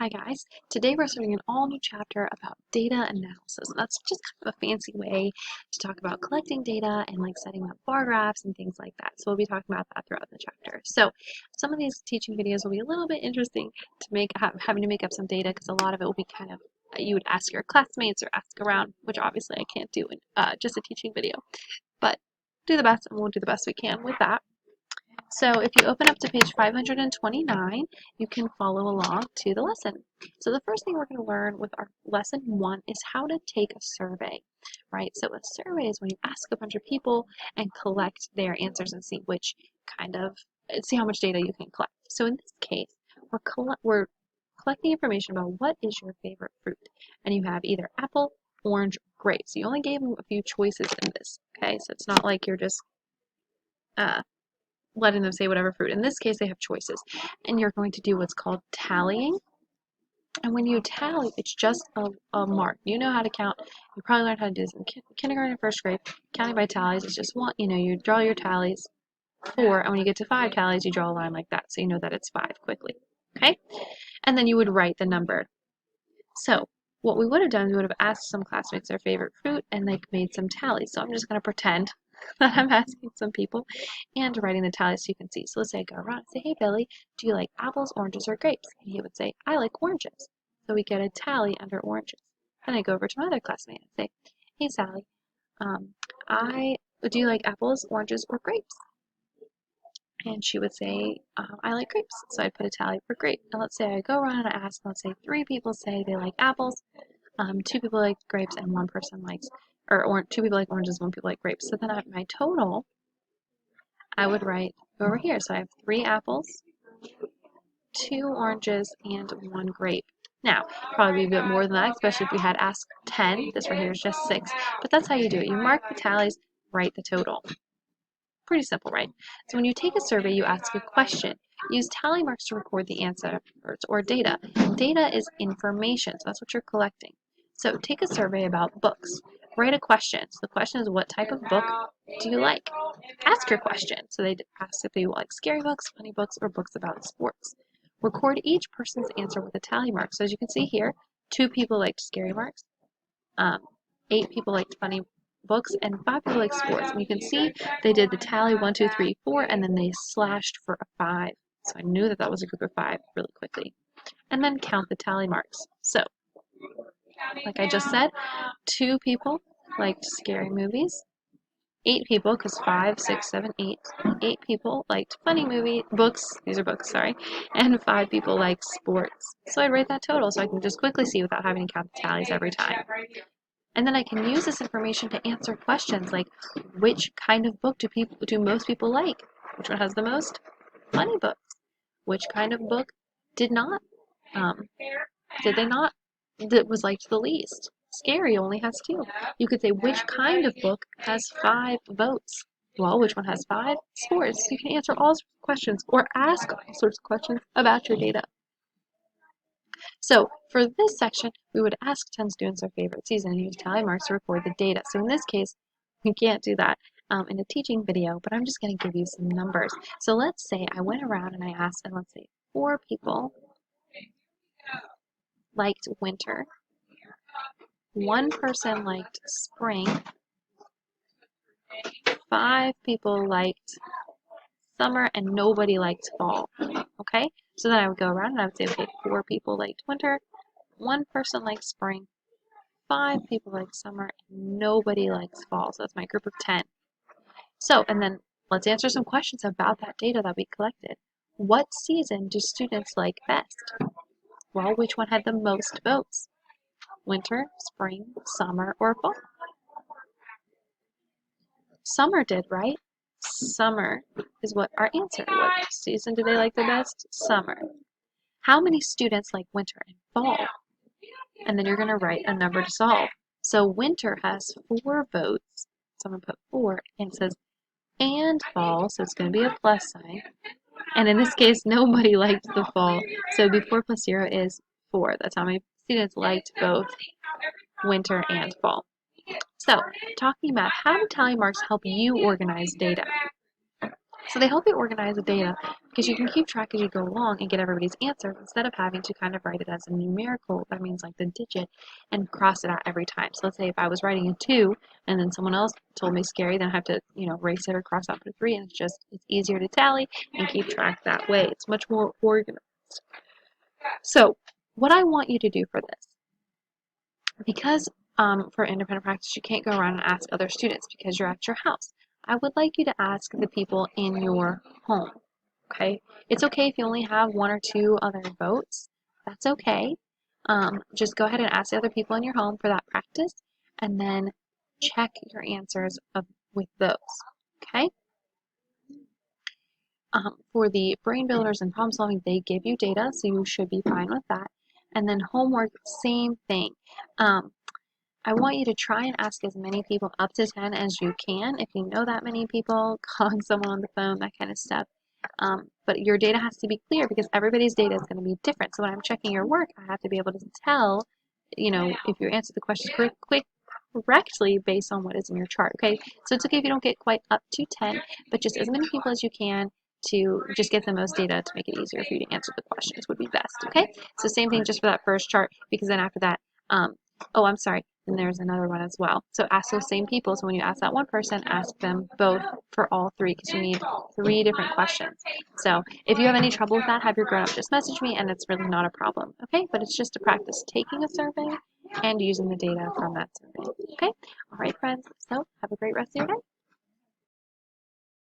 Hi guys, today we're starting an all new chapter about data analysis. And that's just kind of a fancy way to talk about collecting data and like setting up bar graphs and things like that. So we'll be talking about that throughout the chapter. So some of these teaching videos will be a little bit interesting to having to make up some data because a lot of it will be kind of you would ask your classmates or ask around, which obviously I can't do in just a teaching video. But do the best and we'll do the best we can with that. So if you open up to page 529, you can follow along to the lesson. So the first thing we're going to learn with our lesson 1 is how to take a survey, right? So a survey is when you ask a bunch of people and collect their answers and see how much data you can collect. So in this case, we're collecting information about what is your favorite fruit, and you have either apple, orange, grape. So you only gave them a few choices in this, okay? So it's not like you're just uh, letting them say whatever fruit. In this case, they have choices. And you're going to do what's called tallying. And when you tally, it's just a mark. You know how to count. You probably learned how to do this in kindergarten and first grade. Counting by tallies is just one. You draw your tallies, 4, and when you get to 5 tallies, you draw a line like that. So you know that it's 5 quickly. Okay? And then you would write the number. So what we would have done is we would have asked some classmates their favorite fruit and they made some tallies. So I'm just going to pretend that I'm asking some people and writing the tallies so you can see. So let's say I go around and say, hey Billy, do you like apples, oranges, or grapes? And he would say, I like oranges. So we get a tally under oranges. Then I go over to my other classmate and say, hey Sally, um, do you like apples, oranges, or grapes? And she would say, I like grapes. So I'd put a tally for grape. And let's say I go around and I ask, let's say 3 people say they like apples, 2 people like grapes, and 1 person likes, or 2 people like oranges, 1 people like grapes. So then my total, I would write over here. So I have 3 apples, 2 oranges, and 1 grape. Now, probably be a bit more than that, especially if you had asked 10. This right here is just 6. But that's how you do it. You mark the tallies, write the total. Pretty simple, right? So when you take a survey, you ask a question. Use tally marks to record the answer or data. Data is information, so that's what you're collecting. So take a survey about books. Write a question. So the question is, what type of book do you like? Ask your question. So they ask if you like scary books, funny books, or books about sports. Record each person's answer with a tally mark. So as you can see here, 2 people liked scary marks, um, 8 people liked funny books, and 5 people liked sports. And you can see they did the tally 1, 2, 3, 4, and then they slashed for a 5. So I knew that that was a group of 5 really quickly. And then count the tally marks. So, like I just said, 2 people liked scary movies. 8 people, because 5, 6, 7, 8. 8 people liked funny books. These are books, sorry. And 5 people liked sports. So I'd write that total so I can just quickly see without having to count the tallies every time. And then I can use this information to answer questions like, which kind of book do most people like? Which one has the most? Funny books. Which kind of book did not? Um, did they not? That was liked the least. Scary only has 2. You could say, which kind of book has 5 votes? Well, which one has 5? Sports. You can answer all sorts of questions or ask all sorts of questions about your data. So for this section, we would ask 10 students their favorite season and use tally marks to record the data. So in this case, we can't do that in a teaching video, but I'm just going to give you some numbers. So let's say I went around and I asked, and let's say 4 people liked winter, 1 person liked spring, 5 people liked summer, and nobody liked fall. Okay? So then I would go around and I would say, okay, 4 people liked winter, 1 person liked spring, 5 people like summer, and nobody likes fall. So that's my group of 10. So, and then let's answer some questions about that data that we collected. What season do students like best? Well, which one had the most votes? Winter, spring, summer, or fall? Summer did, right? Summer is what our answer. What season do they like the best? Summer. How many students like winter and fall? And then you're going to write a number to solve. So winter has 4 votes. Someone put 4 and it says and fall, so it's going to be a plus sign. And in this case, nobody liked the fall, so before plus 0 is 4. That's how many students liked both winter and fall. So, talking about how do tally marks help you organize data? So they help you organize the data because you can keep track as you go along and get everybody's answer instead of having to kind of write it as a numerical, that means like the digit, and cross it out every time. So let's say if I was writing a 2 and then someone else told me scary, then I have to, erase it or cross out the 3, and it's easier to tally and keep track that way. It's much more organized. So what I want you to do for this, because for independent practice you can't go around and ask other students because you're at your house, I would like you to ask the people in your home. Okay, it's okay if you only have 1 or 2 other votes. That's okay. Just go ahead and ask the other people in your home for that practice, and then check your answers with those. Okay. For the brain builders and problem solving, they give you data, so you should be fine with that. And then homework, same thing. I want you to try and ask as many people, up to 10 as you can. If you know that many people, calling someone on the phone, that kind of stuff. But your data has to be clear because everybody's data is going to be different. So when I'm checking your work, I have to be able to tell, if you answer the questions correctly based on what is in your chart. Okay, so it's okay if you don't get quite up to 10, but just as many people as you can to just get the most data to make it easier for you to answer the questions would be best. Okay, so same thing just for that first chart, because then after that, oh, I'm sorry. And there's another one as well. So ask those same people. So when you ask that one person, ask them both for all 3 because you need 3 different questions. So if you have any trouble with that, have your grown-up just message me, and it's really not a problem. Okay, but it's just to practice taking a survey and using the data from that survey. Okay, all right, friends. So have a great rest of your day.